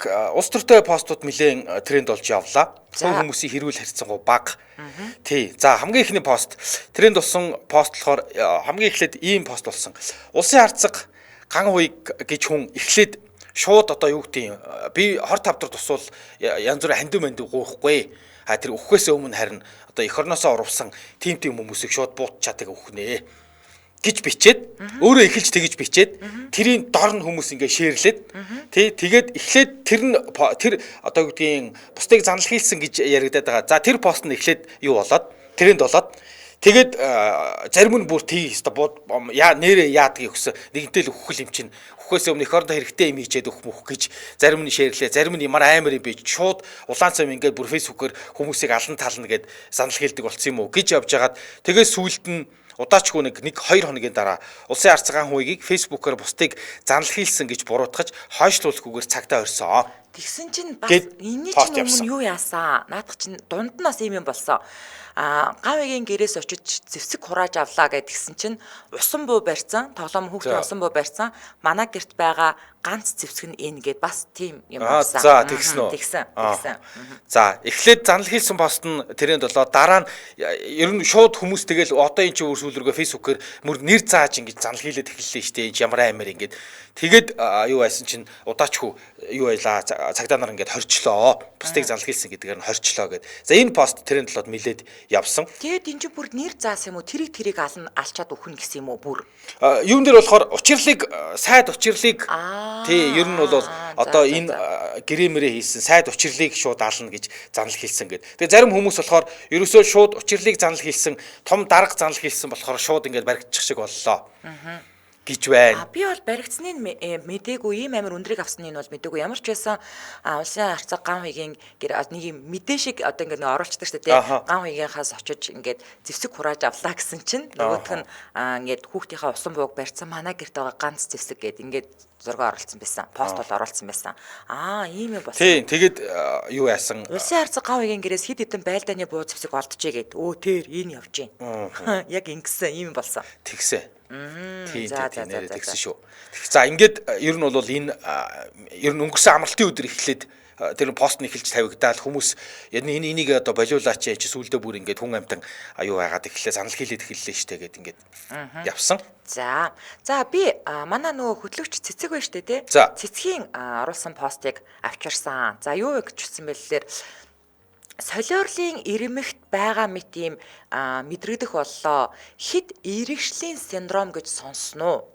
баг улс төртэй постууд нэлээд тренд болж явлаа. Хүмүүсийн хэрүүл харьцангуй бага. Тий. За хамгийн ихний пост тренд болсон пост болохоор хамгийн эхлээд ийм пост болсон. Улсын харцаг ган хуйг гэж хүн эхлээд шууд одоо юу гэдэг юм би хор тавдар тусвал янз бүрийн хандив мандив гоохгүй. Тэр өгөхөөс өмнө харин одоо эх орносоо урвсан тийм хүмүүсийг шууд буутчаадаг өгнэ гэж бичээд өөрөө эхэлж тэгж бичээд тэрийн дор нь хүмүүс ингээ шеэрлээд тэгээд эхлээд тэр одоо юу гэдгийг бусдыг занал хийлсэн гэж яригадаад байгаа. За тэр пост нь эхлээд юу болоод тренд болоод тэгээд зарим нь бүр тий нэрээ яадгийг өгсөн нэгэнтэй л өгөх юм чинь өгөхөөс өмнө эх ордоо хэрэгтэй юм хийчээд өгөх гэж зарим нь шеэрлээ зарим нь ямар амар юм бич шууд улаан цам ингээд бүр фэйсбүүкээр хүмүүсийг алан тална гэд санал хийлдэг болсон юм уу гэж явж хагаад тэгээд сүүлд нь удаачгүй нэг 2 хоногийн дараа улсын арцгаан хууийг фэйсбүүкээр бусдыг занал хийлсэн гэж буруутгаж хойшлуулахгүйгээр цагтаа орсон. Тэгсэн чинь бас энэний чинь өмнө юу яасан? Наадах чинь дунд нь бас юм болсон. Гавигийн гэрээс очиж зэвсэг хурааж авлаа гэдгсэн чинь усан буу барьсан, тоглоом хүүхдээ усан буу барьсан. Манай гэрт байгаа ганц зэвсэг нь энэ гэд бас тийм юм болсон. За тэгсэн үү? Тэгсэн. За эхлээд занал хийлсэн пост нь тэрэнд болоо дараа нь ер нь шууд хүмүүс тэгэл одоо энэ чинь сүүлрүүгээ фэйсбүүкээр мөр нэр зааж ингэж занал хийлээд эхэллээ штэ. Энэ ямар амар ингэж тэгээд юу байсан чинь удаачгүй юу байлаа цагдаа нар ингэж хорчлоо. Бусдыг занал хийлсэн гэдгээр нь хорчлоо гэд. За энэ пост тэрэнд болоод милээд явсан. Тэгээд энэ чинь бүр нэр заасан юм уу? Тэрийг алчаад өгнө гэсэн юм уу бүр? Юун дээр болохоор учирлыг сайд учирлыг тий ер нь бол одоо энэ гэрэмэрээ хийсэн сайд учирлыг шууд ална гэж занал хийлсэн гэд. Тэгээ зарим хүмүүс болохоор ерөөсөө шууд учирлыг занал хийлсэн том дарга занал хийлсэн болохоор шууд ингэж баригдчих шиг боллоо. Гэж байна. Би бол баригдсны мэдээгүй ийм амар өндрийг авсныг нь бол мэдээгүй. Ямар ч байсан улсын арцаг ган хуйгийн нэг юм мэдээ шиг одоо ингэ оруулцдаг шүү дээ. Ган хуйгийнхаас очиж ингээд зэвсэг хурааж авлаа гэсэн чинь нөгөөх нь ингээд хүүхдийнхээ усан бууг барьсан манай гэрт байгаа ганц зэвсэг гэд ингээд зураг оруулсан байсан. Пост бол оруулсан байсан. Ийм юм болсон. Тийм тэгээд юу яасан? Улсын арцаг ган хуйгийн гэрээс хэд хэдэн байлдааны буу зэвсэг олдчихъя гэд. Тэр энэ явж гин. Яг ингэсэн ийм болсон. Тэгсэн. Тийм тэгсэн шүү. За ингээд ер нь бол энэ ер нь өнгөрсөн амралтын өдөр эхлээд тэр пост нь эхэлж тавигдаад хүмүүс энийг одоо болиулаач яа чи сүулдэ бүр ингээд хүн амтан аюу байгаад эхлээ санал хийлээд эхэллээ штэ гэд ингээд явсан. За би манай нөгөө хөтлөгч цэцэг байна штэ тий. Цэцгийн оруулсан постыг авчирсан. За юу гэж хэлсэн бэллээр солиорлын ирэмэгт байгаа мэт ийм мэдрэгдэх боллоо. Хит иргэшлийн синдром гэж сонсноо.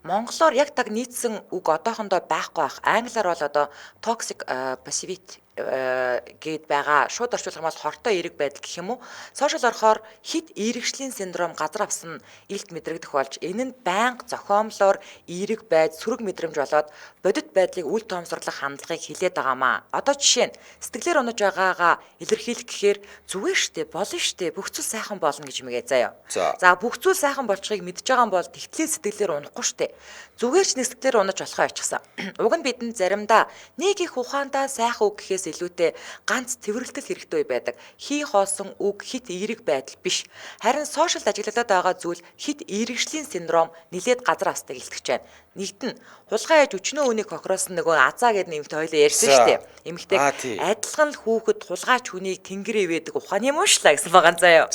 Монголоор яг таг нийцсэн үг одоохондоо байхгүй байх. Англиар бол одоо toxic passivity гээд байгаа. Шууд орчуулах бол хортой эерэг байдал гэх юм уу? Сошиал орохоор хит иргэшлийн синдром газар авсан илт мэдрэгдэх болж энэ нь байнга зохиомлоор эерэг байд сөрөг мэдрэмж болоод бодит байдлыг үл тоомсорлох хандлагыг хилээд байгаамаа. Одоо жишээ нь сэтгэлээр унаж байгаагаа илэрхийлэх гэхээр зүгээр штэ болно штэ бүх зүйл сайхан болно гэж мэгээ заяа. За бүх зүйл сайхан болчихыг мэдж байгаа юм бол тэгтлээ сэтгэлээр унахгүй штэ. Зүгээр ч нэг сэтгэлээр унаж болохоо ячсан. Уг нь бидэнд заримдаа нэг их ухаандаа сайхан үг гэхээс илүүтэй ганц тэмрэглэл хэрэгтэй байдаг. Хий хоосон үг хит эерэг байдал биш. Харин сошиалд ажиглагдаад байгаа зүйл хит эерэгшлийн синдром нилээд газар австаг илтгэж байна. Нэгдэн хулгай ээж өчнөө үнийг хохиросон нөгөө азаа гэдэг нэмэлт хоёлоо ярьсан шүү дээ. Эмэгтэй адилхан л хүүхэд хулгайч хүнийг тэнгэрээ ивэдэг ухааны юм уушлаа гэсэн байгаа заяа.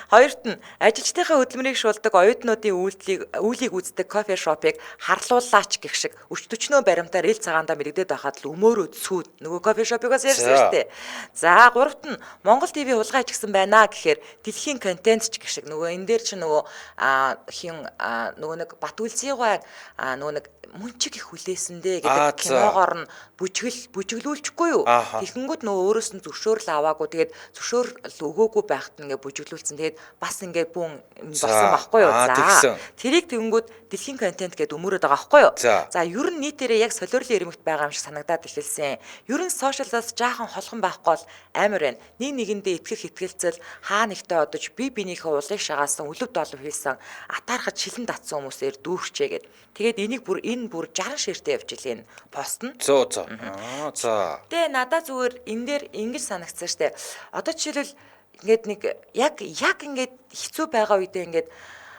Хоёрт нь ажилчдынхаа хөдөлмөрийг шуулдаг оюутнуудын үйлийг үздэг кофе шопыг харлууллаач гэх шиг өчтөчнөө баримтаар ил цагаандаа мэрэгдээд байхад л өмөөрөө сүүд нөгөө кофе шопигоос ярьсан шүү дээ. За гуравт нь Монгол ТV хулгай ч гэсэн байна гэхээр дэлхийн контент ч гэх шиг нөгөө энэ дээр чи нөгөө нөгөө нэг Батүлзийн нөгөө нэг мөнчиг их хүлээсэндээ гэдэг киногоор нь бүжиглүүлчихгүй юу. Тэгэнгүүт нөгөө өөрөөс нь зөвшөөрөл аваагүй тэгээд зөвшөөрөл өгөөгүй байхад ингээ бүжиглүүлсэн. Тэгээд бас ингээ бүүн болсон байхгүй юу. За тэрийг тэгэнгүүт дэлхийн контент гэдэг өмөрөөд байгаа байхгүй юу. За ер нь нийтээрээ яг солиорлын ирэмэгт байгаа юм шиг санагдаад эхэлсэн. Ер нь сошиалаас жаахан холхон байхгүй бол амар байна. Нэг нэгэндээ итгэх итгэлцэл хаа нэгтээ одож бие биенийхээ улыг шагаасан өлөв долов хийсэн атаархад шилэн татсан хүмүүсээр дүүрчээ гэд. Тэгээд энийг бүр 60 ширтээ явж илээ пост нь. За. Тэгээ надад зүгээр энэ дээр ингэж санагдсан штэ. Одоо жишээлбэл ингээд нэг яг ингээд хэцүү байгаа үедээ ингээд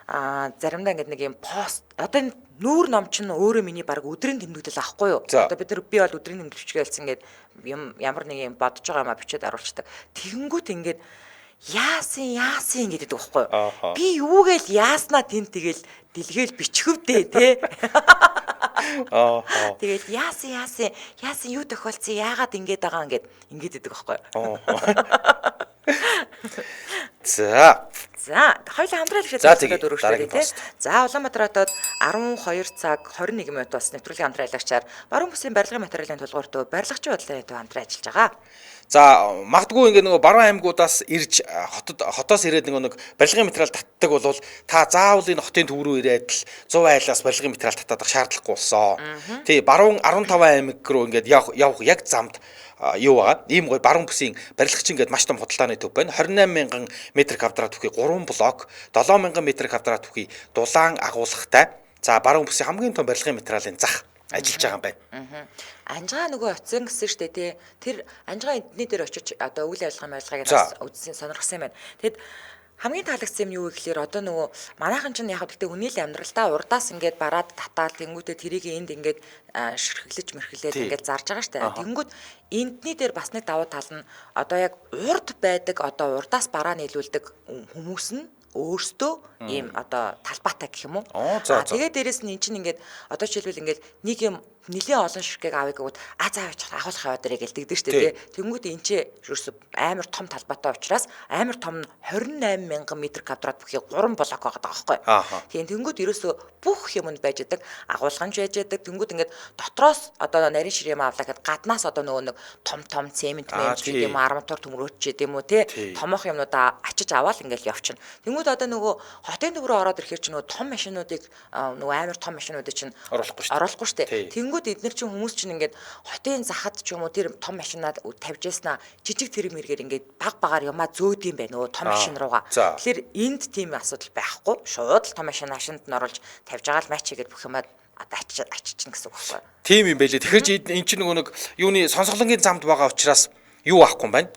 заримдаа ингээд нэг юм пост одоо энэ нүүр ном чинь өөрөө миний баг өдрийн тэмдэглэл авахгүй юу? Одоо бид нар би бол өдрийн тэмдэглэж гэлсэн ингээд юм ямар нэг юм бодож байгаа юмаа бичээд оруулцдаг. Тэгэнгүүт ингээд яасан гэдэг байхгүй юу? Би юугээл яаснаа тэнд тэгэл дэлгээл бичгвдээ те. Тэгээд яасан юу тохиолдсон яагаад ингэж байгаа ингээд гэдэг байхгүй юу? За хоёулаа хамтран хэлээд дөрөвчтэй тий. За Улаанбаатар хотод 12 цаг 21 минут бас нэвтрүүлгийн хамтран аялагчаар баруун бүсийн барилгын материалын тулгуурт барилгачийн бодлогын төв хамтран ажиллаж байгаа. За магадгүй ингээд нөгөө баруун аймагуудаас ирж хотоос ирээд нэг барилгын материал татдаг бол та заавал энэ хотын төв рүү ирээд л 100 айлаас барилгын материал татах шаардлагагүй болсон. Тий баруун 15 аймаг руу ингээд явах яг замд юу байгаа. Ийм гоё баруун бүсийн барилгачин гэдэг маш том худалдааны төв байна. 28,000 м2 түвхий 3 блок, 7,000 м2 түвхий дулаан агуулгатай. За баруун бүсийн хамгийн том барилгын материалын зах ажиллаж байгаа юм байна. Анжгаа нөгөө оцсон гэсэн штэ тий. Тэр анжгаа эдний дээр очиж одоо үйл ажиллагааг үзсэн сонирхсан юм байна. Тэгэд хамгийн таалагдсан юм юу гэхээр одоо нөгөө манайхан ч яг гэхдээ хүний л амьдралдаа урдаас ингээд бараад татаал тэнгүүтээ тэрийг энд ингээд ширхглэж ингээд зарж байгаа штэ. Тэнгүүд эндний дээр бас нэг давуу тал нь одоо яг урд байдаг одоо урдаас бараа нийлүүлдэг хүмүүс нь өөрсдөө ийм одоо талбайтай гэх юм уу. Тэгээд дээрэс нь эн чинь ингээд одоо жишээлбэл ингээд нэг юм нэлийн олон ширхгийг авъя гэвэл заавч агуулах яваад ирээ гэлдэгдэг шүү дээ. Тэнгүүд энэ ч ерөөсө амар том талбайтай учраас амар том 28,000 м2 бүхий 3 блок байгаа байхгүй. Тийм тэнгүүд ерөөсө бүх юмд байж байдаг. Агуулгамж байж байдаг. Тэнгүүд ингээд дотроос одоо нарийн шир юм авлаа гэхэд гаднаас одоо нөгөө нэг том цемент гэдэг юм арматур төмрөөч гэдэг юм уу те томох юмнуудаа ачиж аваад ингээд явчихна. Тэнгүүд одоо нөгөө хотын төв рүү ороод ирэхээр ч нөгөө том машинуудыг нөгөө амар том машинуудыг чинь оруулахгүй шүү дээ. Тэнгүүд эдгээр чинь хүмүүс чинь ингээд хотын захад ч юм уу тэр том машинаад тавьж яснаа жижиг тэрэг мэргээр ингээд багаар юмаа зөөд юм байна нөгөө том машин руугаа. Тэгэхээр энд тийм асуудал байхгүй. Шууд л том машинд нь оруулж тавьж байгаа л матч хийгээд бүх юмаа аччихна гэсэн үг байна. Тийм юм байлээ. Тэгэхээр эн чинь нөгөө нэг юуны сонсголонгийн замд байгаа учраас юу аахгүй юм байна.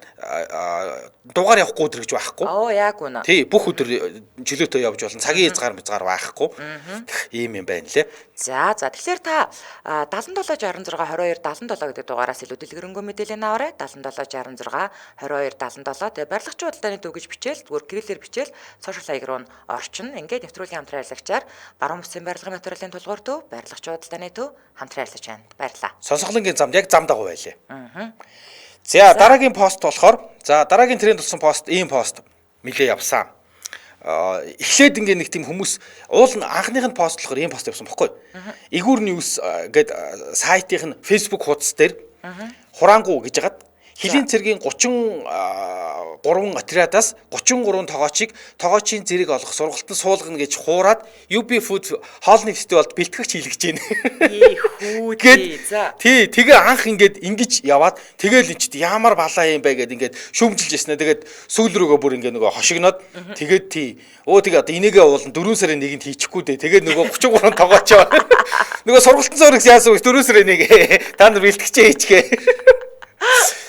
Дугаар явахгүй өдөр гэж байхгүй. Яг үнэ. Тий, бүх өдөр чөлөөтэй явж болно. Цагийн хязгаар байхгүй. Ийм юм байна лээ. За тэгэхээр та 7766 22 77 гэдэг дугаараас илүү дэлгэрэнгүй мэдээлэл аваарай. 7766 22 77 тэгээ барилгачийн бодлогын төв гэж бичээл зүгээр кириллээр бичээл сошиал хаяг руу орчин. Ингээд нэвтрүүлгийн хамтран аялагчаар баруун бүсийн барилгын материалын тулгуур төв, барилгачийн бодлогын төв хамтран ажиллаж байна. Баярлалаа. Сонсголонгийн замд яг зам дагуу байлээ. За дараагийн пост болохоор дараагийн тренд болсон пост ийм пост нэлээ явсан. Эхлээд ингээ нэг тийм хүмүүс уул анхных нь пост болохоор ийм пост явсан баггүй. Игүүр ньюс гэдэг сайтын Facebook хуудас дээр хураангу гэж яагаад Хилийн цэргийн 33 отрядаас 33 тоогоочийн зэрэг олох сургалтанд суулгана гэж хуураад UB Food хоолны фестивалд бэлтгэгч хийлгэж байна. За. Тий, тэгээ анх ингэж яваад тэгэл энэ ч ямар балаа юм бэ гэд ингээд шүүмжилж яснаа. Тэгээд сүүл рүүгээ бүр ингээ нөгөө хошигноод тэгээд тий. Тэгээ одоо энийгээ уулан 4 сарын 1-нд хийчихгүй дээ. Тэгээд нөгөө 33 тоогоочоо. Нөгөө сургалтын зурагс яасан вэ? 4 сарын 1 та нар бэлтгэгчээ хийчихээ.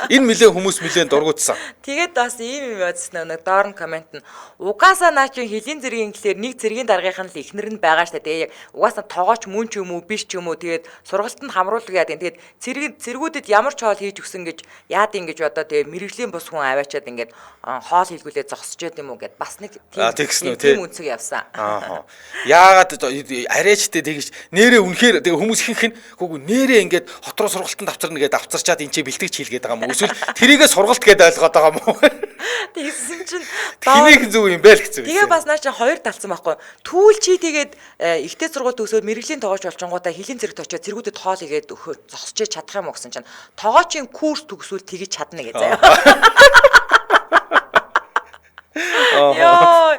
Энэ нэлээд хүмүүс нэлээд дургуутсан. Тэгээд бас ийм юм яадсан нэг доор нь комент нь угаасаа наа чи хилийн зэргийн гэхлээр нэг зэргийн даргийнх нь л ихнэр нь байгаа штэ. Тэгээ угаасаа тоогооч мөн ч юм уу биш ч юм уу тэгээд сургалтанд хамруулдаг яа гэдэг. Тэгээд цэргүүдэд ямар ч хоол хийж өгсөн гэж яад ингэж одоо тэгээ мэрэгжлийн бус хүн аваачаад ингээд хоол хийлгүүлээ зогсож яд юм уу гэд бас нэг тийм үнцэг явсан. Яагаад арайчтай тэгж нэрээ үнэхээр тэгээ хүмүүс ихэнх нь хөөгүй нэрээ ингээд хот руу сургалтанд авчирна гэдэг авчирчаад энэ ч бэлтгэж хийлгээд байгаа юм. Эсвэл тэрийгээ сургалт гэдээ ойлгоод байгаа юм уу? Тэгсэн чинь хэнийг зүг юм бэ л гэсэн. Тэгээ бас наа чи хоёр талцсан байхгүй. Түүл чи тэгээд ихтэй сургууль төгсөөд мэрэгжлийн тоогооч болчингуудаа хилийн зэрэгт очиод цэргүүдэд хоол игээд зогсож чадах юм уу гэсэн чинь тоогоочийн курс төгсвөл тэгэж чадна гэж заяа. Йоо.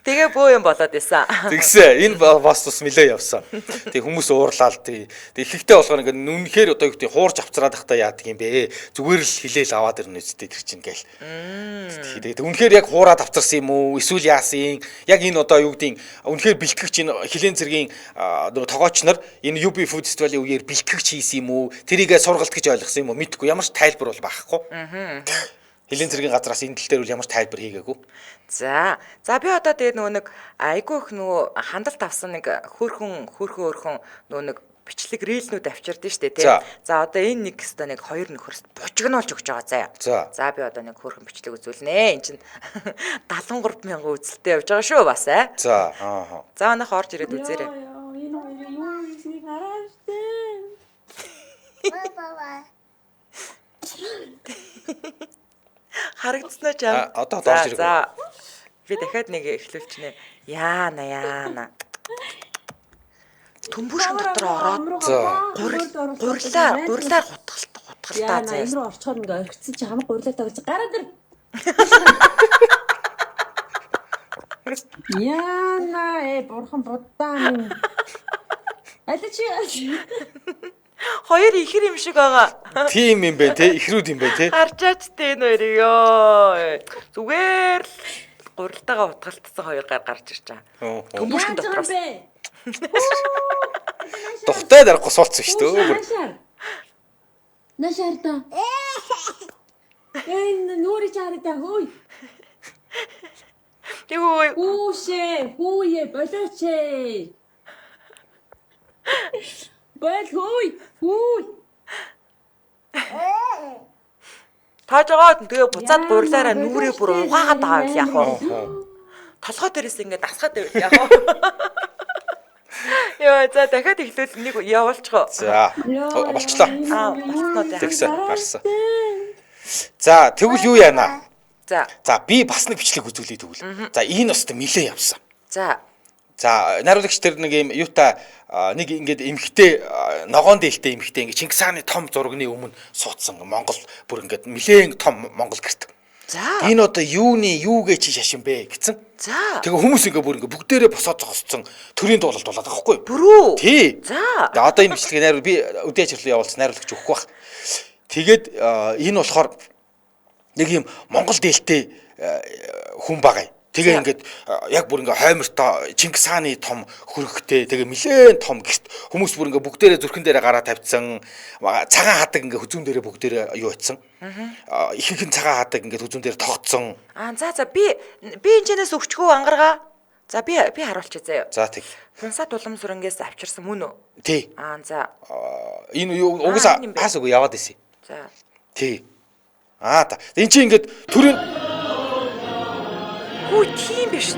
Тэгээ бөө юм болоод исэн. Тэгсэн. Энэ бас нэлээ явсан. Тэг хүмүүс уурлаад тэг ихэнхдээ болохоор ингээд нүнхээр одоо юу гэдэг хуурж авцраад ахтаа яадаг юм бэ? Зүгээр л хилээл аваад ирнэ үстэй тэр чинь гээл. Тэгээд үнэхээр яг хуураад авцарсан юм уу? Эсвэл яасан? Яг энэ одоо юу гэдэг үнэхээр бэлтгэгч энэ хилийн цэргийн нөгөө тоогооч нар энэ UB Food Festival-ийн үеэр бэлтгэгч хийсэн юм уу? Тэрийгээ сургалт гэж ойлгосон юм уу? Мэдгүй. Ямар ч тайлбар бол байхгүй. Хилийн цэргийн газраас энэ тал дээр үл ямар ч тайлбар хийгээгүй. За би одоо тэгээд нөгөө нэг айгүй их нөгөө хандлт авсан нэг хөөрхөн нөгөө нэг бичлэг рилнүүд авчирдэн штэ тий. За одоо энэ нэг өстө нэг хоёр нөхөрс бужигнуулж өгч байгаа заяа. За би одоо нэг хөөрхөн бичлэг үзүүлнэ. Энд чинь 73,000 үзэлтэй явж байгаа шүү бас аа. За За манайх орж ирээд үзээрэй. Энэ хоёр юу хийснийг хараач дээ. Харагдснаа ч аа. Одоо орж ирээ. За би дахиад нэг эхлүүлчихнэ. Яана. Төмбөшин дотор ороод гурлаар хутгалтаа заяа. Энэ рүү орчхоор ингээ орхицсан чи хамаг гурлаа тавьж гараад ир. Яна бурхан буддаа минь. Алич хоёр ихэр юм шиг байгаа. Тийм юм бэ те, ихрүүд юм бэ те. Харжаач те энэ хоёрыг ёо. Зүгээр л гурилтаагаа утгалтсан хоёр гарч ирж байгаа. Төмбөшин дотроос. Тухтай дарахгүй суулцсан шүү дээ. Нашарда. Нүри чарда хөөе. Юу Хүүе болооч. Хөөе. тааж байгаа тэгээ буцаад гурлаараа нүрээ бүр угаагаад байгаа яах вэ? Толгой дээрээс ингээд асгаад байвал яах вэ? Яа за дахиад эхлүүл нэг явуулчихо. За болчлоо. Болсноо Тэгсэн гарсан. За тэгвэл юу яана? За би бас нэг бичлэг үзүүлээ тэгвэл. За энэ бас нилээ явсан. За найруулагч тэр нэг юм юутай нэг ингээд эмхтэй ногоон дээлтэй эмхтэй ингээд Чингис хааны том зурагны өмнө суудсан Монгол бүр ингээд нилээн том Монгол гэрт. За энэ одоо юугээ чи шашин бэ гэсэн. За тэгээ хүмүүс ингээд бүр ингээд бүгдээрээ босоод зогссон төрийн дуулалт болоод байгаа хгүй. Бүрүү. Тий. За одоо энэ бичлэгийг найруул би өдөө ажирлал явуулсан найруулагч өгөх бах. Тэгээд энэ болохоор нэг юм Монгол дээлтэй хүн байгаа юм. Тэгээ ингээд яг бүр ингээд хоймортой Чингис хааны том хөрөгтэй тэгээ нилээн том гэрт хүмүүс бүр ингээд бүгдээрээ зүрхэн дээрээ гараа тавьсан цагаан хадаг ингээд хүзүүн дээрээ бүгдээрээ юу ицсэн ихэнх нь цагаан хадаг ингээд хүзүүн дээр тогтсон за би энэчнээс өгчгөө ангаргаа за би харуулчих заяа за тэг Пунсат уламжлалгээс авчирсан мөн үү тий за энэ юу угсаа хаас үгүй яваад исэн за тий та энэ чи ингээд төрийн Хүү тийм биш.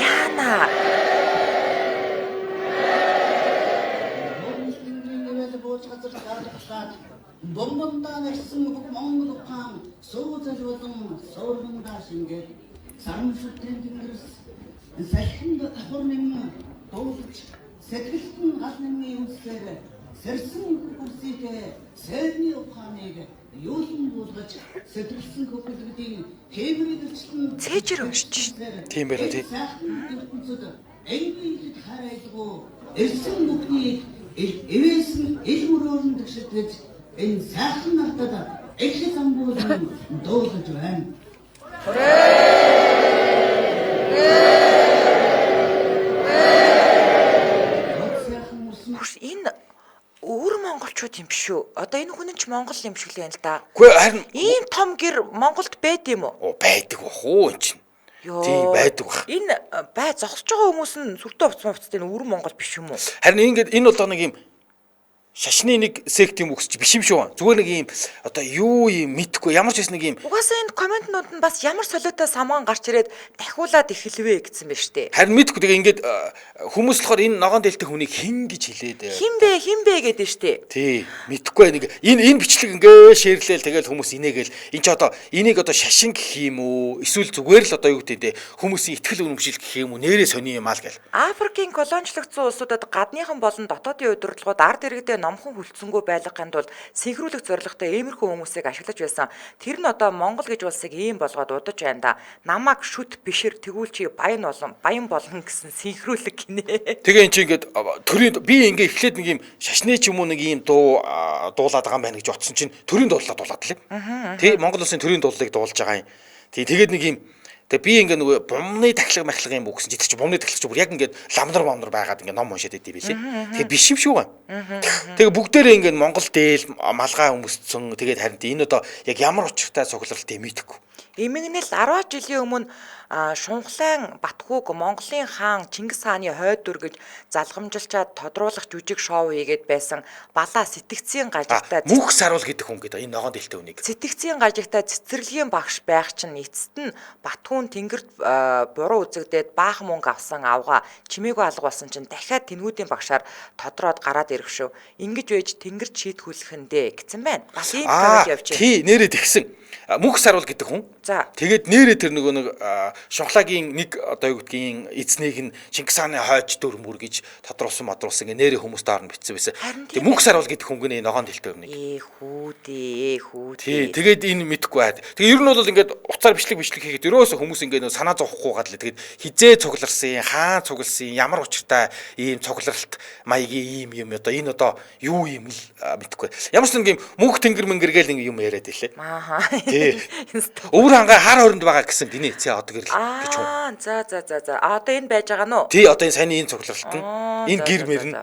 Яна. Бомбонда нэрсэн бүх Монгол ухаан сууцаж болон суургандаа шингээд сарамшилтын тэнгэрс сахинд ахур нэм дуулж сэтгэлтэн гал нэмийн үнсээр сэрсэн хүрсийтэй сэрний ухааныг юусан буулгаж сэтгэлсэн хөвгөлгдийн тэмрэгчлэн цээжэр уншиж тийм байлаа тий энгийн харайлгуу элсэн бүхнийг эвээсэн ил мөрөөрн тгшилтэж энэ сайхан нартад их замбуулан дуулж байна. Энэ өөр монголчууд юм биш үү? Одоо энэ хүн нь ч монгол юм шиг л байна л да. Үгүй харин ийм том гэр Монголд байд юм уу? Байдаг бах уу энэ чинь. Тийм байдаг бах. Энэ зогсож байгаа хүмүүс нь сүртэй уцмавцтай өөр монгол биш юм уу? Харин энэ бол нэг юм шашны нэг сект юм өгсөж биш юм шүү. Зүгээр нэг юм одоо юу юм мэдхгүй ямар ч нэг юм. Угаасаа энэ комментнууд нь бас ямар солиотой самган гарч ирээд дахиулаад эхэлвэ гэсэн байна шүү дээ. Харин мэдхгүй тэгээ ингээд хүмүүс болохоор энэ ногоон дээлтэй хүнийг хин гэж хэлээд хин бэ гэдэг шүү дээ. Тий, мэдхгүй нэг энэ бичлэг ингээ шеэрлээл тэгэл хүмүүс инээгээл энэ ч одоо энийг одоо шашин гэх юм уу эсвэл зүгээр л одоо юу гэдэг хүмүүсийн итгэл үнэмшил гэх юм уу нэрээ сони юм аа л гэл. Африкийн колоничлогдсон улсуудад гадныхан болон дотоодын удирдлагууд ард иргэдэд номхон хүлцэнгүй байлгахын тулд синхруулах зорилготой иймэрхүү хүмүүсийг ашиглаж байсан. Тэр нь одоо Монгол гэж улсыг ийм болгоод удаж байна да. Намаг шүт бишэр тэгвэл чи баян болно гэсэн синхруулах гинэ. Тэгээ эн чи ингээд төрийн би ингээд эхлээд нэг юм шашны ч юм уу нэг ийм дуулаад байгаа юм байна гэж утсан чинь төрийн дуулаад лээ. Тий Монгол улсын төрийн дуулыг дуулж байгаа юм. Тэгээд нэг юм тэгээ би ингээ нөгөө бумны тахлаг юм уу гэсэн чи тэр чи бумны тахлаг чи бүр яг ингээд ламдар байгаад ингээ ном уншаад идэв билээ. Тэгээ биш юм шүү гэн. Тэгээ бүгдээрээ ингээ Монгол дээл малгай өмсцэн тэгээд харин энэ одоо яг ямар учиртай цугларалт юм мэдэхгүй. Эмигнэл 10 жилийн өмнө Шунхлайн Батхууг Монголын хаан Чингис хааны хойд дүр гэж залгамжилчаад тодруулах жүжиг шоу хийгээд байсан балаа сэтгцийн гажигтай мөнх саруул гэдэг хүн гэдэг энэ ногоон дэлтэй үнийг. Сэтгцийн гажигтай цэцэрлэгийн багш байх чинь эцэст нь Батхуун тэнгэрт буруу үзэгдээд баахан мөнгө авсан авгаа чимээгүй алга болсон чинь дахиад тэнгүүдийн багшаар тодроод гараад ирэх шүү. Ингэж байж тэнгэрт шийтгүүлэхэндээ гэсэн байна. Бас ийм комеди явж байна. Тий нэрээ тэгсэн. Мөнх саруул гэдэг хүн. За. Тэгээд нэрээ тэр нөгөө нэг Шунхлагийн нэг одоо юу гэдгийг эзнийг нь Чингис хааны хойч дүр мөр гэж тодруулсан ингээ нэрээ хүмүүст орно битсэн байсан. Тэгээд мөнх саруул гэдэг хүн гэнэ ногоон дэлтэй өмнө. Хүүдээ. Тий тэгээд энэ мэдхгүй байд. Тэгээ ер нь бол ингээд уцаар бичлэг хийхэд ерөөсө хүмүүс ингээ санаа зовхгүй гадлаа. Тэгээд хизээ цугларсан, хаан цугласан, ямар учиртай ийм цугларалт маягийн ийм одоо энэ одоо юу юм л мэдхгүй. Ямар ч нэг юм мөнх тэнгэр мэнгэргээл нэг юм яриад илээ. Ааха. Өвөр хангаа хар хоринд байгаа гэсэн гинэ цээ одоо гэрэл гэж хүн. За. Одоо энэ байж байгаа нь уу? Тий одоо энэ саяны энэ цугларалт нь. Энэ гэр мэр нь.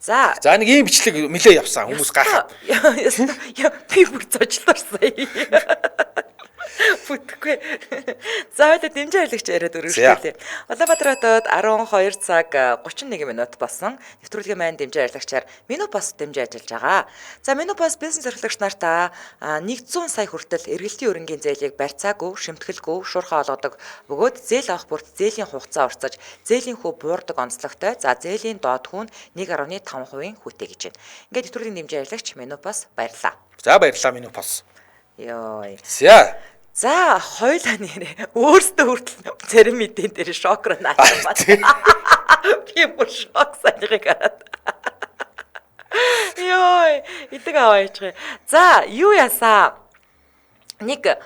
За нэг ийм бичлэг нэлээ явсан хүмүүс гайхаад. Би бүр зочлоорсон. Бүтгэхгүй. За одоо дэмжээ хэлэгч яриад өргөжлөлээ. Улаанбаатар хотод 12 цаг 31 минут болсон. Нэвтрүүлгийн маань дэмжээ хэлэгчээр Менопас дэмжээ ажиллаж байгаа. За Менопас бизнес эрхлэгч нартаа 100 сая хүртэл эргэлтийн өрөнгийн зээлийг барьцаагүй, шимтгэлгүй, шуурхай олгодог бөгөөд зээл авах бүрт зээлийн хугацаа орцож, зээлийн хүү буурдаг онцлогтой. За зээлийн доод хүн 1.5% хүүтэй гэж байна. Ингээд нэвтрүүлгийн дэмжээ хэлэгч Менопас баярлаа. За баярлалаа Менопас. Йой. За хоёлаа нэрээ өөрсдөө хүртэл зарим мэдэн дээр шокроо наачсан. Би бүр шок санийхыг хараад. Йой, идэг аваач. За, юу ясаа? Нэг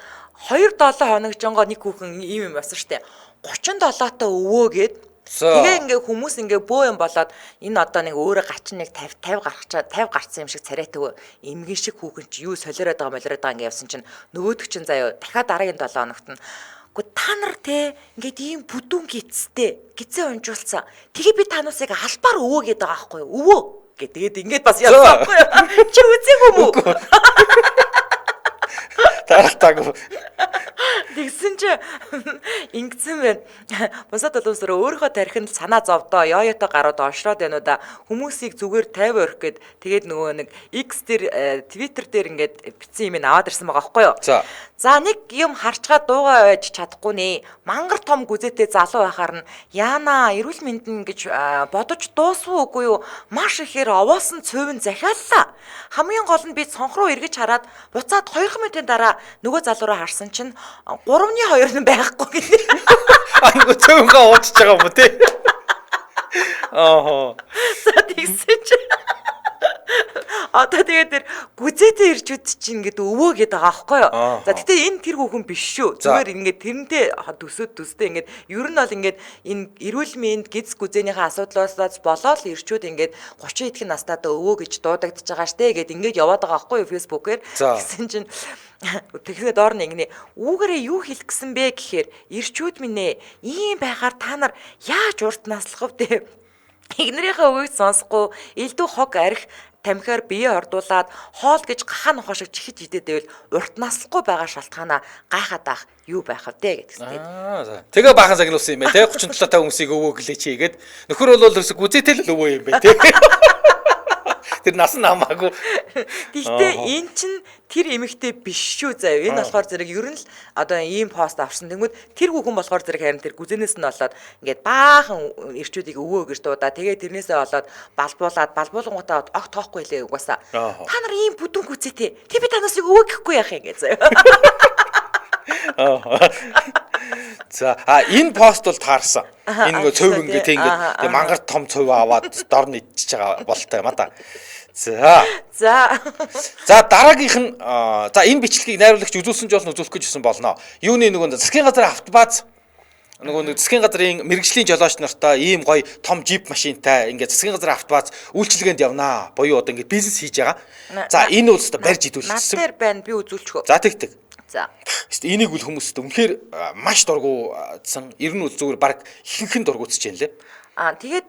2-7 хоног жонго нэг хүүхэн ийм юм авсан штэ. 37-таа өвөө гээд тэгээ ингээ хүмүүс ингээ бөө юм болоод энэ одоо нэг өөрөө гачин нэг 50 гарцсан юм шиг царайтай эмгэн шиг хүүхэн чи юу солиороод байгаа ингээ явсан чинь нөгөөдөг чинь заяа дахиад дараагийн 7 хоногт нь үгүй та нар те ингээд ийм бүдүүн гизээ унжуулсан тэгээ би тануусыг албаар өвөө гээд байгаа байхгүй юу өвөө тэгээд ингээд бас явсан байхгүй юу чи үзээгүй мүү таратаагүй тэгсэн чи ингэсэн байна. Босоод олонсороо өөрийнхөө тархинд санаа зовдоо, ёёто гарууд оншроод байна уу да. Хүмүүсийг зүгээр 50 өрөх гээд тэгээд нөгөө нэг X дээр Twitter дээр ингээд бичсэн юм аваад ирсэн байгаа байхгүй юу? За нэг юм харчгаад дуугаа байж чадахгүй нэ. Мангар том гүзээтэй залуу байхаар нь яана эрүүл мэндэн гэж бодож дуусгүй үгүй юу? Маш ихээр овоосон цөвн захиаллаа. Хамгийн гол нь би цонх руу эргэж хараад буцаад 2 минутын дараа нөгөө залуу руу харсан чинь 3-2 нь байхгүй гэнэ. Ангу цөөнхөө уучж байгаа юм уу те? Аа. За тэгсэн чи. Одоо тэгээд тэр гүзээтэй ирчүүд чинь ингээд өвөө гээд байгаа байхгүй юу? За тэгтээ энэ тэр хүүхэн биш шүү. Зүгээр ингээд тэрнтэй төстэй ингээд ер нь бол ингээд энэ эрүүл мэнд гиз гүзээнийхээ асуудлаас болоод ирчүүд ингээд 30 эдхэн настайдаа өвөө гэж дуудагдж байгаа штэ гээд ингээд яваад байгаа байхгүй юу фэйсбүүкээр. Тэгсэн чинь тэгэхээр доор нь ингэнэ үүгээрээ юу хэлэх гэсэн бэ гэхээр ирчүүд минь ээ ийм байхаар та нар яаж урт наслах вэ? Игнэрийнхээ үгийг сонсохгүй элдв хог арх тамхиар бие ордуулад хоол гэж гахаа нохоо шиг чихэж идээд байвал урт наслахгүй байгаа шалтгаанаа гайхаад ах юу байх вэ гэдэгтэй. Тэгээ баахан загнуулсан юм байна те 37 та хүмүүсийг өвөө гэлээч хийгээд нөхөр бол гүзээтэй л өвөө юм байна те. Тэр нас нь хамаагүй. Гэхдээ эн чин тэр эмэгтэй биш шүү заяа. Энэ болохоор зэрэг ер нь л одоо ийм пост авсан. Тэнгүүд тэр хүүхэн болохоор зэрэг харин тэр гүзэнээс нь болоод ингээд баахан ирчүүдийг өвөө гэж дуудаа. Тэгээ тэрнээсээ болоод балбуулангуудаа огт тоохгүй лээ угаасаа. Та нар ийм бүдүүн гүзээтэй. Тэг би танаас өвөө гэхгүй яах юм гээ заяа. За энэ пост бол таарсан. Энэ нөгөө цөв ингээд тэг мангар том цөв аваад дор нь идчихэж байгаа болтой юм а да. За дараагийнх нь за энэ бичлэгийг найруулагч үзүүлсэн ч болно үзүүлэх гэж юусэн болно. Юуны нөгөө засгийн газар автобаз нөгөө засгийн газрын мэрэгжлийн жолооч нартай ийм гоё том жип машинтай ингээд засгийн газрын автобаз үйлчилгээнд явнаа. Боёо одоо ингээд бизнес хийж байгаа. За энэ улсад барьж идүүлчихсэн. Над дээр байна би үзүүлчихв. За тэг. За. Энийг үл хүмүүст үнэхээр маш дургуутсан. Ер нь үл зүгээр баг ихэнхэн дургуутсаж байна лээ. Тэгээд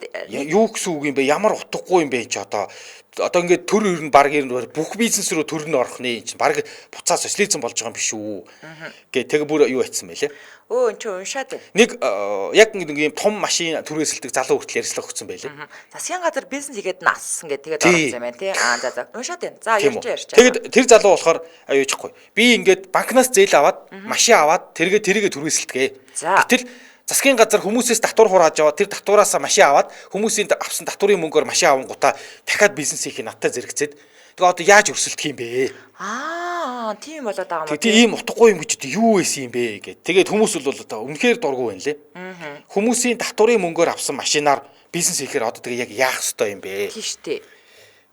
юу гэсэн үг юм бэ? Ямар утгагүй юм бэ чи одоо ингээд төр ер нь баг ер нь бүх бизнес рүү төр нь орох нэ чи баг буцаа социализм болж байгаа юм биш үү? Гэ тэгээ бүр юу айтсан бэ лээ? Өө эн чи уншаад байна. Нэг яг нэг юм том машин түрээсэлдэг залуу хүртэл ярьслах өгсөн байлээ. Засгийн газар бизнес хийгээд нассан гэдэг тэгээд орсон юм байна тий. За уншаад байна. За ярьж. Тэгээд тэр залуу болохоор аюучихгүй. Би ингээд банкнаас зээл аваад машин аваад тэргээ түрээсэлтгээ. Гэтэл засгийн газар хүмүүсээс татвар хурааж аваад тэр татвараас машин аваад хүмүүсийн авсан татварын мөнгөөр машин авангуудаа дахиад бизнес хийх надтай зэрэгцээд тэгээ одоо яаж өрсөлдөх юм бэ? Тийм болоод байгаа юм уу? Тийм утгагүй юм гэж юу байсан юм бэ гэд. Тэгээд хүмүүс бол одоо үнэхээр дургу байна лээ. Хүмүүсийн татварын мөнгөөр авсан машинаар бизнес хийхээр одоо тэгээ яг яах ёстой юм бэ? Тийм шүү дээ.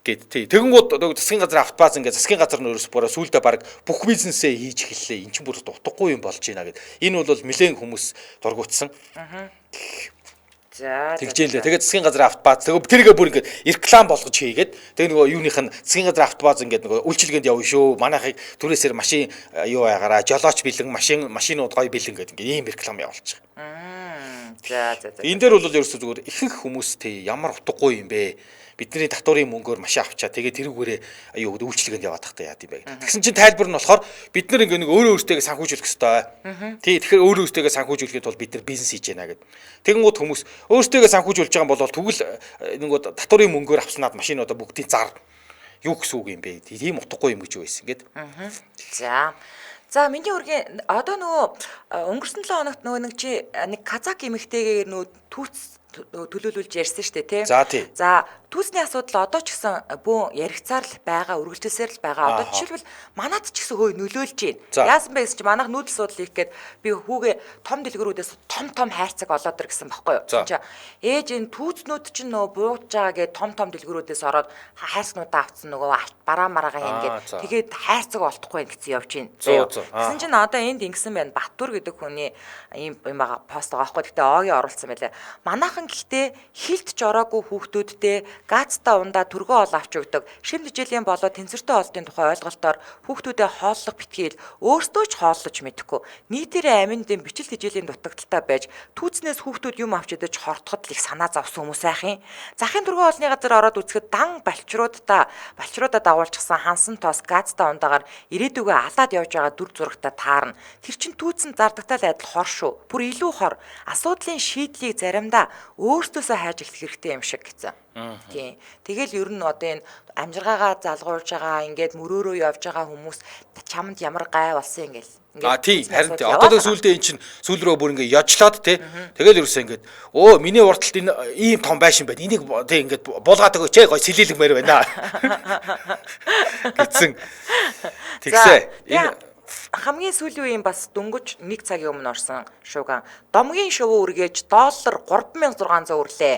Гэт тэгэнгүүт засгийн газар автобаз ингээд засгийн газар нөрөөс бороо сүулдэ баг бүх бизнесээ хийж эхэллээ. Эн чинь бүр утгагүй юм болж байна гэд. Энэ бол нэлээд хүмүүс дургуутсан. За тэгжээлээ. Тэгээд засгийн газар автобаз тэргээ бүр ингээд реклам болгож хийгээд тэгээ нөгөө юуных нь засгийн газар автобаз ингээд нөгөө үйлчилгээнд явна шүү. Манайхыг түрээсээр машин юу байгаараа жолооч бэлэн машинууд гоё бэлэн гэдэг ингээд ийм реклам явуулчих. За. Энэ дээр бол ерөөсөө зүгээр ихэнх хүмүүс ямар утгагүй юм бэ? Бидний татварын мөнгөөр машин авчаа тэгээд тэрүүгээрээ үйлчилгээнд яваад тахтай яад юм бэ. Тэгсэн чинь тайлбар нь болохоор бид нар ингээ нэг өөрөө өөртөө санхүүжүүлэх ёстой. Тий тэгэхээр өөрөө өөртөө санхүүжүүлэхэд бол бид нар бизнес хийж байна гэд. Тэгэнгүүт хүмүүс өөртөө санхүүжүүлж байгаа бол тэгвэл нөгөө татварын мөнгөөр авснаад машинуудаа бүгдийн зар юу гэсэн үг юм бэ? Тийм утгагүй юм гэж юу байсан гэд. За миний үргийн одоо нөгөө өнгөрсөн 7 хоногт нөгөө нэг казак эмэгтэйгээр нөгөө түүц төлөөлүүлж ярьсан шүү дээ тий. За түүсний асуудал одоо ч гэсэн бүүн яригцаар л байгаа, үргэлжилсээр л байгаа. Одоо жишээлбэл манад ч гэсэн хөөе нөлөөлж байна. Яасан бэ гэсэн чи манайх нүүдэл судал хийх гээд би хүүгээ том дэлгэрүүдээс том хайрцаг олоод ир гэсэн баггүй юу. Чи ээж энэ түүцнүүд чинь нөгөө бууж байгаа гээд том дэлгэрүүдээс ороод хайрцагнуудаа авцсан нөгөө бараа мараагаа ингээд тэгээд хайрцаг олдохгүй гэсэн явж байна. Гэсэн чинь одоо энд ингэсэн байна. Баттүр гэдэг хүний ийм байгаа пост байгаа байхгүй. Гэтэ оогийн оруулсан байлаа. Манайхан гэхдээ хилд жороогүй хүүхдүүдтэй газта ундаа төргөө ол авч өгдөг. Шим тэжээлийн болоо тэнцвэртэй олдын тухай ойлголтоор хүүхдүүдэд хооллох битгийл өөрсдөө ч хооллож мэдэхгүй. Нийтээрээ аминдын бичил тэжээлийн дутагдaltaй байж түүцнээс хүүхдүүд юм авч идэж хортоход л их санаа зовсон хүмүүс айхын. Захын төргөө олны газар ороод үзэхэд дан балчруудаа дагуулчихсан хансан тоос газта ундаагаар ирээдүгөө алаад явж байгаа дүр зурагтай таарна. Тэр чин түүцэн зардагтай адил хор шүү. Бүр илүү хор. Асуудлын шийдлийг заримдаа өөртөөсөө хайж эхлэх хэрэгтэй юм шиг гэсэн. Тийм. Тэгэл ер нь одоо энэ амжиргаагаа залгуулж байгаа ингээд мөрөөрөө явж байгаа хүмүүс чамд ямар гай болсон ингээл. Тийм харин одоо тэг сүулдэ эн чин сүул рүү бүр ингээд яжлаад тий. Тэгэл ерөөсөө ингээд миний урталт энэ ийм том байшин байна. Энийг тий ингээд буулгаад өгөөч ээ гой сэлэлгмээр байна. Гэтсэн. Тэгсээ хамгийн сүүлийн үеийн бас дөнгөж 1 цагийн өмнө орсон шууган домгийн шувуу үргээж $3600 үрлээ.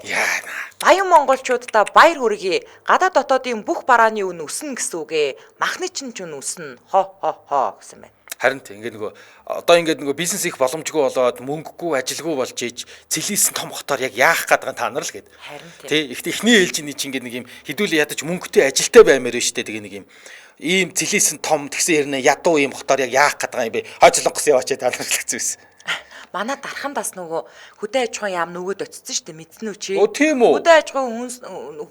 Баян монголчуудаа баяр хүргэе. Гадаад дотоодын бүх барааны үн өснө гэсэн үгээ. Махны чинь ч үн өснө. Хо гэсэн байна. Харин тийм ингээд нөгөө бизнес их боломжгүй болоод мөнгөгүй ажилгүй болж ийж цэлийсэн том хотоор яг яах гээд байгаа та нар л гээд. Тий эхний ээлжиний чинь ингээд нэг юм хідүүлээ ядаж мөнгөтэй ажилтай баймаар байна штэ тэгээ нэг юм ийм цэлийсэн том тэгсэн ярина ядуу ийм хотоор яг яах гээд байгаа юм бэ? Хойцлонгос яваач та нар л гэсэн байсан. Манай дархандаас нөгөө хөдөө аж ахуйн яам нөгөөд очсон шүү дээ мэдсэн үү чи? Тийм үү? Хөдөө аж ахуйн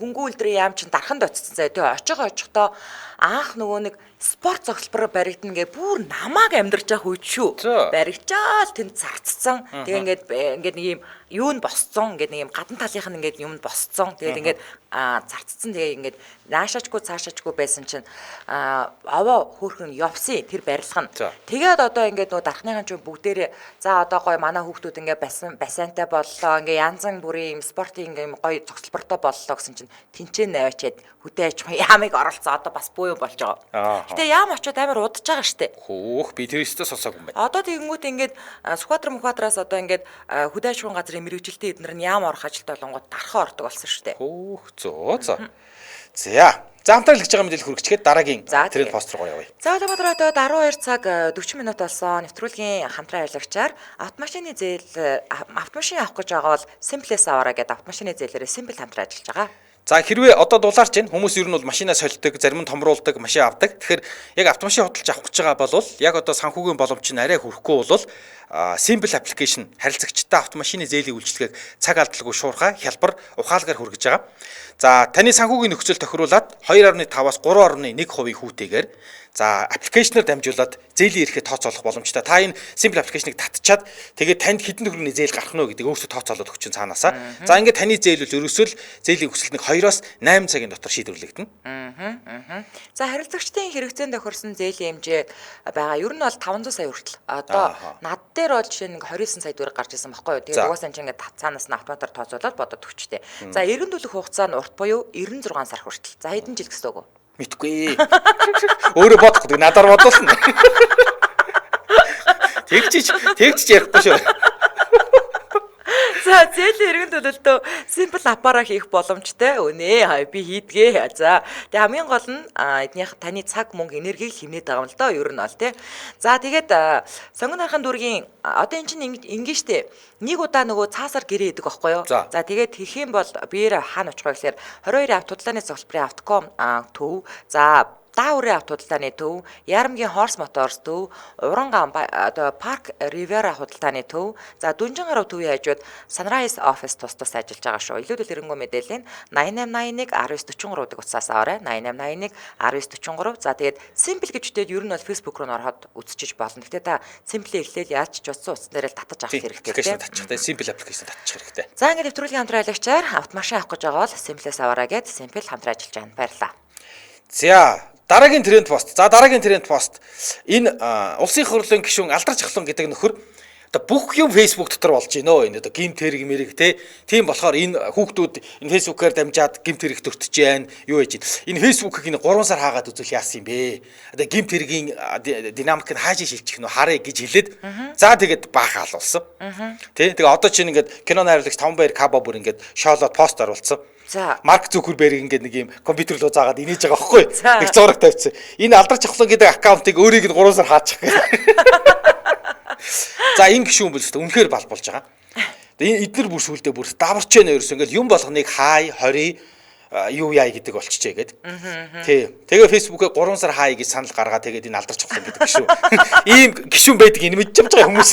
хөнгөн үйлдвэрийн яам чинь дарханд очсон заа. Тэгээ очихдоо анх нөгөө нэг спорт цогцлбор баригдана гэ бүр намааг амьдарч явах үед шүү. Баригчаал тэнд зарцсан. Тэгээ ингээд нэг юм юу нь босцсон ингээд нэг юм гадна талынх нь ингээд юм босцсон. Тэгээд ингээд зарцсан. Тэгээд ингээд наашаачгүй цаашаачгүй байсан чинь овоо хөөрхөн явсан тэр барилга нь. Тэгээд одоо ингээд нөгөө дарахныхан ч бүгдээрээ за одоо гоё манай хүүхдүүд ингээд бассейнтай боллоо. Ингээд янзан бүрийн спортын ингээд гоё цогцлбортой боллоо гэсэн чинь тэнцэн наваачаад хөдөө аж ахуйн яамыг оролцоо одоо бас буюу болж байгаа. Гэтэ яам очиод амар удаж байгаа штэ. Хөөх би тэр өстө сонсоогүй юм байна. Одоо тэгэнгүүт ингээд Сүхбаатараас одоо ингээд хөдөө аж ахуйн газрын мэргэжилтийн эднэр нь яам орох ажилд болонгууд дарахаа ордог болсон штэ. Хөөх зөө. За хамтраа л гэж байгаа мэдээлэл хүргэчихэд дараагийн тренд пост руу явъя. За Улаанбаатар хотод 12 цаг 40 минут болсон нэвтрүүлгийн хамтран ажиллагчаар автомашин авах гэж байгаа бол Simple-с аваарай гэдэг автомашины зээлээрээ Simple хамтран ажиллаж байгаа. За хэрвээ одоо дулаарч байна хүмүүс ер нь бол машинаа солидог, зарим нь томруулдаг, машин авдаг. Тэгэхээр яг автомашин хөдөлж авах гэж байгаа бол яг одоо санхүүгийн боломж нь арай хүрэхгүй бол Simple application харилцагчтай автомашины зээлийн үйлчилгээг цаг алдалгүй шуурхай хялбар ухаалгаар хүргэж байгаа. За таны санхүүгийн нөхцөл тохируулаад 2.5-аас 3.1% хүүтэйгээр за аппликейшнээр дамжуулаад зээлийн эрхээ тооцоолох боломжтой. Та энэ Simple application-ыг татчихад тэгээд танд хэдэн төгрөгийн зээл гарах нь вэ гэдэг өөрсдөө тооцоолоод өгч цаанаасаа. За ингээд таны зээл бол ерөөсөө л зээлийн хүсэлтийг 2-оос 8 цагийн дотор шийдвэрлэгдэнэ. За харилцагчдын хэрэгцээнд тохирсон зээлийн хэмжээ байгаа. Ер нь бол 500 сая хүртэл. Одоо над дээр бол жишээ нь 29 сая төгрөг гарч ирсэн баггүй юу. Тэгээд угаасаа чинь ингээд цаанаас нь автоматар тооцоолоод бодоод өгчтэй. За эргэн төлөх хугацаа нь урт буюу 96 сар хүртэл. За хэдэн жил гэсэн үг вэ? Мэдгүй. Өөрөө бодохгүй надаар бодуулна. Тэгчиж ярихгүй шүү. За зээлийн эргэн төлөлтөө Simple аппараа хийх боломжтой. Үнэ би хийдгээ. За тэгээ хамгийн гол нь эднийх таны цаг мөнгө энергийг хэмнээд байгаа юм л доо ер нь бол тий. За тэгээд сонгон харахын дүүргийн одоо эн чинь ингэ штэ. Нэг удаа нөгөө цаасаар гэрээ идэг байхгүй юу? За тэгээд хийх юм бол биеэр хаана очих вэ гэхээр 22 авто худалдааны цогцлбарын Автоком төв. За Дааврын авто худалдааны төв, Ярамгийн Horse Motors төв, Урангаан одоо Park Riviera худалдааны төв, за Дүнжин гаруй төвийн хажууд Sunrise Office тус ажиллаж байгаа шүү. Илүүдэл хэрэггүй мэдээлэл нь 8881 1943 дэх утсаас аваарай. 8881 1943. За тэгээд Simple гэж үтээд ер нь бол Facebook руу ороход үзчихэж болно. Гэтэ та Simple эхлээл яаж ч утсан утас нэрэл татаж авах хэрэгтэй тийм. Татчихтай Simple application татчих хэрэгтэй. За ингээд нэвтрүүлгийн хамтран ажиллагчаар автомашин авах гэж байгаа бол Simple-с аваарай гэд Simple хамтран ажиллаж байна. Баярлалаа. За дараагийн тренд пост. За дараагийн тренд пост. Энэ улсын хурлын гишүүн Алдар Чахлан гэдэг нөхөр одоо бүх юм Facebook дотор болж байна. Энэ одоо гимт хэрэг мэрэг те. Тийм болохоор энэ хүүхдүүд энэ Facebook-аар дамжаад гимт хэрэг төртөж जैन юу яж байна. Энэ Facebook-ыг 3 сар хаагаад үзүүл яасан юм бэ? Одоо гимт хэрэгийн динамик нь хаашаа шилжих нь харъя гэж хэлээд за тэгээд баахаалуулсан. Тэ. Тэгээ одоо чинь ингээд кино найруулагч Тавбаяр Каба бүр ингээд шоолоод пост оруулсан. Марк Зукерберг ингээд нэг юм компьютер руу заагаад инээж байгаа байхгүй. Нэг зураг тавьчихсан. Энэ Алдар Чахлан гэдэг аккаунтыг өөрийг нь 3 сар хаачих гэх. За энэ гişүүн бол үнэхээр балбуулж байгаа. Энэ эднэр бүр сүулдэ бүр даварч байна ерөөс ингээд юм болгоныг хай 20 юу яа гэдэг болчихжээ гээд. Тий. Тэгээ Facebook-ээр 3 сар хай гэж санал гаргаа тэгээд энэ Алдар Чахлан гэдэг гişүүн. Ийм гişүүн байдаг энэ мэдчихэж байгаа хүмүүс.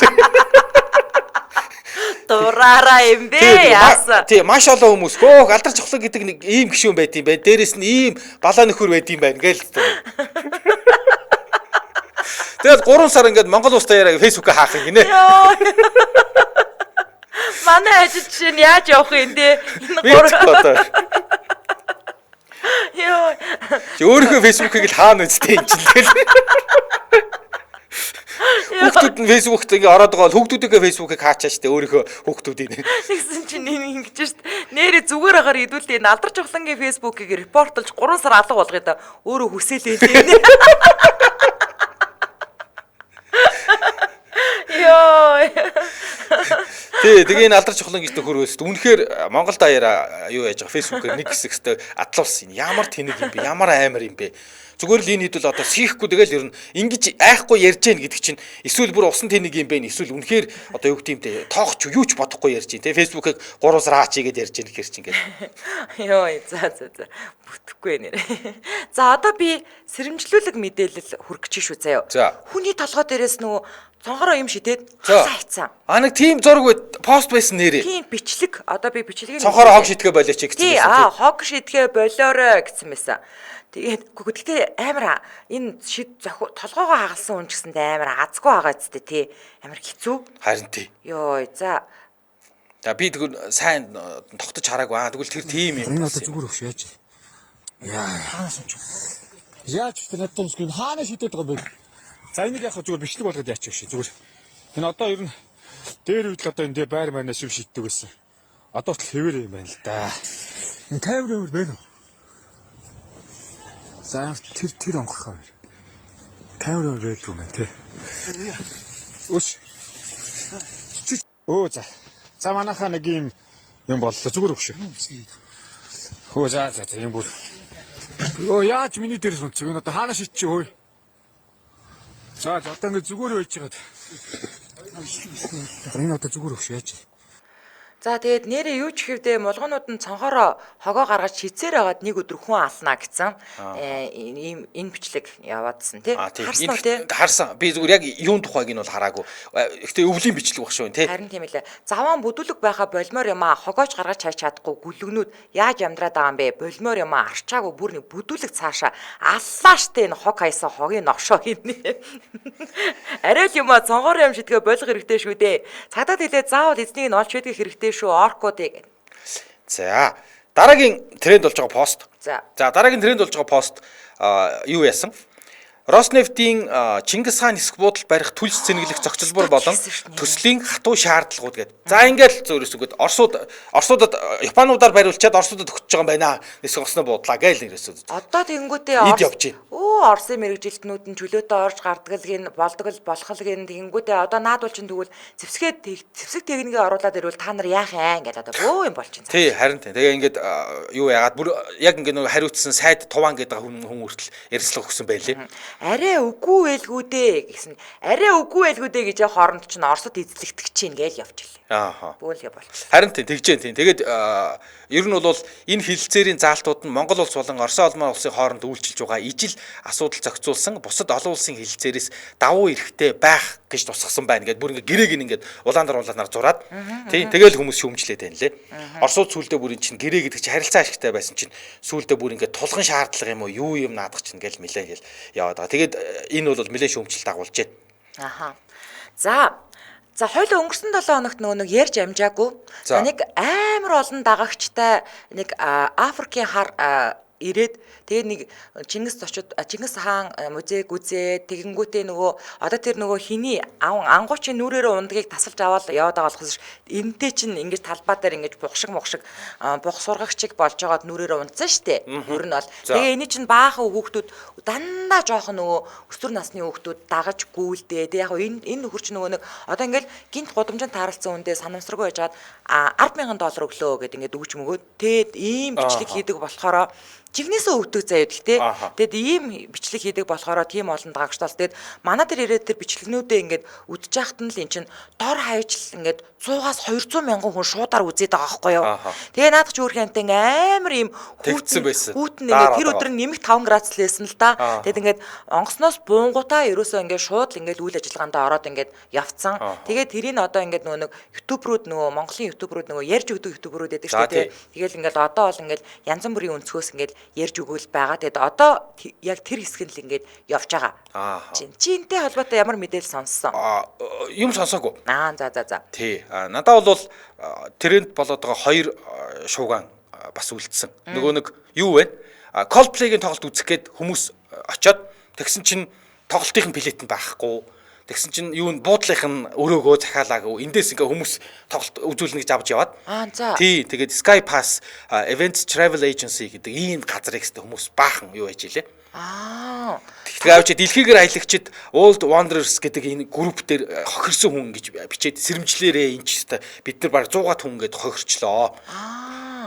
Дураараа юм бэ яасан. Тий, маш олон хүмүүс хөөх Алдар Чахлан гэдэг нэг ийм гişүүн байт юм байна. Дээрээс нь ийм балаа нөхөр байт юм байна гээл. Тэгээд 3 сар ингээд Монгол улс даяараа Facebook-ыг хаах юм гинэ. Манай ажил чинь яаж явах юм бэ? Энэ 3 Йоо. Өөрийнхөө Facebook-ыг л хаана үстэй юм чинь тэгэл. Хүүхдүүд нь Facebook-т ингээ ороод байгаа бол хүүхдүүдийнхээ Facebook-ыг хаачаа штэ өөрийнхөө хүүхдүүдийн. Тэгсэн чинь ингэж штэ. Нэрээ зүгээр агаар идүүлээ. Алдар Чахлангийн Facebook-ыг репортлж 3 сар алга болгоё да. Өөрөө хүсээлээ дээ. Йоо. Тэгээ энэ Алдар Чахлан гэж нөхөр өст. Үнэхээр Монгол даяараа юу яаж байгаа Facebook-ээр нэг хэсэгтээ адлуулсан. Ямар тэнэг юм бэ? Ямар аймар юм бэ? Зүгээр л энэ хэд бол одоо сийхгүй тэгэл ер нь ингэж айхгүй ярьж гин гэдэг чинь эсвэл бүр усан тэнэг юм бэ эсвэл үнэхээр одоо юу гэдэг юм те тоохч юу ч бодохгүй ярьж гин те Facebook-ыг 3 сар хаачигээд ярьж гин гэхэр чинь ингээд. Йоо за бүтэхгүй нэрэ. За одоо би сэрэмжлүүлэг мэдээлэл хүргэж шүү заяа. Хүний толгой дээрээс нөгөө цонхороо юм шидээд хайцсан. Нэг тийм зураг пост байсан нэрээ. Тийм бичлэг одоо би бичлэгийг цонхороо хог шидгээ болооч гэсэн байсан. Тийм хог шидгээ болоорой гэсэн байсан. Тэгээд гэхдээ амар энэ толгоогоо хагалсан хүн ч гэсэндээ амар азгүй байгаа зү тий амар хэцүү. Харин тий. Йоо за За би тэгвэл сайн тогтож хараагүй. Тэгвэл тэр тийм юм. Энэ одоо зүгээр өгш яаж. Яа, хаанаас ч. Яаж ч надад үсгэн хаанаас шидэд байгаа юм бэ? За энийг яг зүгээр бичлэг болгоод яачих шээ зүгээр. Энэ одоо ер нь дээр үед л одоо энэ байр манаас юм шийддэг байсан. Одоо ч хэвээр юм байна л да. Энэ камер байна уу? За тэр онгорхоо. Камер байдаг юм байна те. Үш. Оо за. За манайхаа нэг юм боллоо зүгээр өгш. Хөө за юм бүр. Оо яаж миний дээрс унц. Энэ одоо хаана шидчих хөөе. За одоо ингэ зүгээр байж байгаад. Энэ одоо зүгээр өгш яаж. За тэгээд нэрээ юу ч хэвдээ мулгунууд нь цонхороо хогоо гаргаж шийцээр байгаад нэг өдөр хүн алнаа гэсэн ийм энэ бичлэг яваадсан тий. Харсан уу тий? Харсан. Би зүгээр яг юун тухайг нь бол хараагүй. Гэхдээ өвлийн бичлэг баг шүү тий. Харин тийм ээ. Заван бүдүүлэг байха болмоор юм а хогоож гаргаж чааж чадахгүй гүлгнүүд яаж амьдраад байгаа юм бэ? Болмоор юм а арчаагүй бүр нэг бүдүүлэг цаашаа аллаа штэ энэ хог хайсан хогийн новшоо хийнэ. Арай л юм а цонхоор юм шидгээ болох хэрэгтэй шүү дээ. Цагдаад хэлээ заавал эзнийг нь олж идэх хэрэгтэй шүү оркуудыг. За дараагийн тренд болж байгаа пост. За дараагийн тренд болж байгаа пост юу яасан? Роснефтийн Чингис хаан эсэх буудалд барих түлс цэнгэлэх зохицолбор болон төслийн хатуу шаардлагууд гэдэг. За ингээл зөөрөөс үгээд Оросуудад Японуудаар бариулчаад Оросуудад өгч байгаа юм байна. Эсэх осны буудлаа гээл нэрээс. Одоо тэгэнгүүтээ Оросын мэрэгжилтнүүд нь чөлөөтэй орж гардаг л гин болдог л болох л гин тэгэнгүүтээ одоо наадвал чинь тэгвэл зэвсэг техникийг оруулаад ирвэл та нар яах юм гэдэг одоо бөө юм болчихно. Тий харин тий. Тэгээ ингээд юу яагаад бүр яг ингээд нөгөө хариуцсан сайд туван гэдэг хүн хүртэл ярилцлага өгсөн байлээ. Арай үгүй байлгүй дээ гэсэн. Арай үгүй байлгүй дээ гэж хооронд чинь Оросд эзлэгдэх чинь гээл явж илээ. Бөөлгөө бол. Харин тийм тэгж дээ. Тэгээд ер нь бол энэ хилцээрийн заалтууд нь Монгол улс болон Орос улсын хооронд үйлчилж байгаа ижил асуудал зохицуулсан бусад олон улсын хилцээрээс давуу эрэхтэй байх гэж тусгасан байна гэдээ бүр ингээд гэрээг ингээд улаанаар зураад тийм тэгэл хүмүүс шүүмжлээд байна лээ. Оросууд сүулдэ бүрийн чинь гэрээ гэдэг чинь харилцаа ашигтай байсан чинь сүулдэ бүр ингээд тулгын шаардлага юм уу юу юм наадах чинь ингээл нилээ гэл яваад байгаа. Тэгээд энэ бол нилээ шүүмжлэлт дагуулж байна. За хоёул өнгөрсөн 7 хоногт нэг ярьж амжаагүй. За нэг амар олон дагагчтай нэг Африкийн хар ирээд тэгээ нэг Чингис хаан музейг үзээ тэгэнгүүтээ нөгөө одоо тэр нөгөө хиний ангуучийн нүрээрээ ундгийг тасалж аваад яваад байгаа болохоос энтэй чинь ингэж талбай дээр ингэж бух сургагчиг болж байгаад нүрээрээ унтсан штэ. Ер нь бол тэгээ эний чинь баахан хүүхдүүд дандаа жоохон нөгөө өсвөр насны хүүхдүүд дагаж гүйлдээ. Тэгээ яг энэ нөхөр чинь нөгөө нэг одоо ингээл гинт гудамжинд тааралцсан үндэ санамсаргүй байжгаад $10,000 өглөө гэдэг ингээд өгч мөгөөд тэгээд ийм бичлэг хийдэг болохоор жигнэсээ өвдөг заяа гэхдээ тэгэд ийм бичлэг хийдэг болохоор тийм олон дагагчтаас тэгэд манай дээр ирээд тэр бичлэгнүүдээ ингээд үдж яхад нь л эн чин дор хаяж ингээд 100-аас 200 мянган хүн шуудаар үзээд байгаа байхгүй юу. Тэгээ наадах ч өөрхөнтэй амар ийм хүүтэн ингээд тэр өдөр нэмэх 5 градус л байсан л да. Тэгэд ингээд онгоцноос буунгуудаа ерөөсөө ингээд шууд ингээд үйл ажиллагаанд ороод ингээд явцсан. Тэгээд тэрийг одоо ингээд нөгөө ютуберүүд нөгөө Монголын ютуберүүд нөгөө ярьж өгдөг ютуберүүд байдаг шүү дээ. Тэгэл ингээд одоо бол ингээд янз бүрийн өнцгөөс ингээд ярьж өгөөл байгаа. Тэгэд одоо яг тэр хэсэг нь л ингээд явж байгаа. Чи энтэй холбоотой ямар мэдээлэл сонссон? Юм сонсоогүй. За. Тий. Надад бол тренд болоод байгаа хоёр шууган бас үлдсэн. Нөгөө нэг юу вэ? Coldplay-гийн тоглолт үзэх гээд хүмүүс очиод тэгсэн чинь тоглолтын билет нь байхгүй. Тэгсэн чинь юу н буудлынх нь өрөөгөө захиалаагүй. Эндээс ингээ хүмүүс тоглолт үзүүлнэ гэж авч яваад. Тий, тэгээд Sky Pass Events Travel Agency гэдэг ийм газрыг хэвээр хүмүүс баахан юу яж илээ. Тэгэхээр авч дэлхийгээр аялагчид World Wanderers гэдэг энэ групп дээр хохирсон хүн гэж бичээд сэрэмжлээрээ энэ ч хэвээр бид нар баг 100-аад хүн гээд хохирчлоо.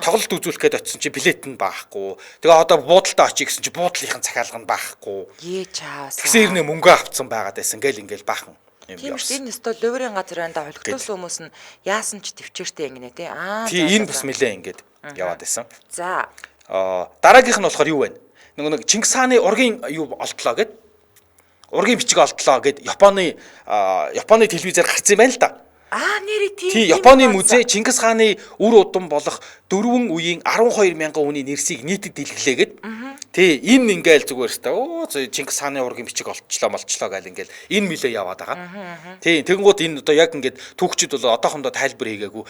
Тоглолт үзүүлэх гээд очисон чи билет нь байхгүй. Тэгээ одоо буудалтаа очие гэсэн чи буудлынхын захиалга нь байхгүй. Тэгсэн ирнэ мөнгө авцсан байгаад байсан ингээл баахан юм явсан. Тийм шүү. Энэ өстө лөврийн газранд холигдуулсан хүмүүс нь яасан ч төвчээртэй ингэнэ тий. Тий энэ бас нэлээ ингээд яваад байсан. За. Дараагийнх нь болохоор юу вэ? Нэг Чингис хааны ургийн юу олтлоо гэд. Ургийн бичиг олтлоо гэд Японы телевизээр гарсан юм байна л да. Нэрээ тийм. Тий, Японы музей Чингис хааны үр удам болох 4 үеийн 12,000 хүний нэрсийг нийтэд дэлгэлээгээд Тий, энэ ингээл зүгээр өстой. Оо Чингис хааны ургийн бичиг болчлоо гайл ингээл энэ милээ яваад байгаа. Тий, тэгэнгүүт энэ одоо яг ингээд түүхчид бол одоохондоо тайлбар хийгээгүй.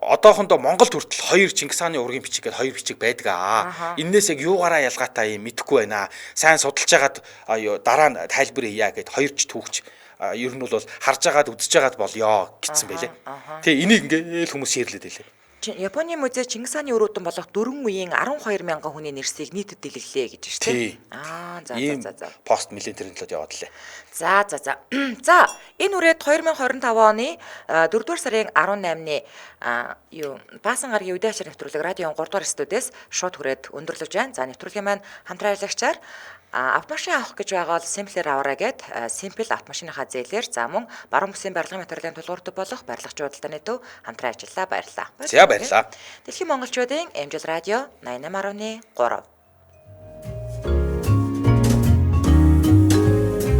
Одоохондоо Монголд хүртэл 2 Чингис хааны ургийн бичиг гэдэг 2 бичиг байдаг аа. Эннээс яг юугаараа ялгаатай юм мэдэхгүй байна. Сайн судалж агаад дараа нь тайлбар хийя гэд 2 ч түүхч ер нь бол харж агаад үзэж агаад болёо гэсэн байлээ. Тий, энийг ингээл хүмүүс ширлээд байлээ. Японы музей Чингис хааны өрөөдөн болох 4 үеийн 12 мянган хүний нэрсийг нийтэд дэлгэлээ гэж байна тий. За. Пост нэлээд трендлоод яваад лээ. За. За, энэ үрээд 2025 оны 4-р сарын 18-ны Баасан гарагийн үдээшэр нэвтрүүлэг радион 3-р студиэс шууд хүрээд өндөрлөж байна. За, нэвтрүүлгийн маань хамтран ажиллагчаар автомашин авах гэж байгаа бол Simple-ээр аваарай гэд Simple автомашиныхаа зээлээр за мөн баруун бүсийн барилгын материалын тулгуурд болох барилгачид худалдааны төв хамтран ажиллаа баярлалаа. За баярлалаа. Дэлхийн монголчуудын Амжилт радио 88.3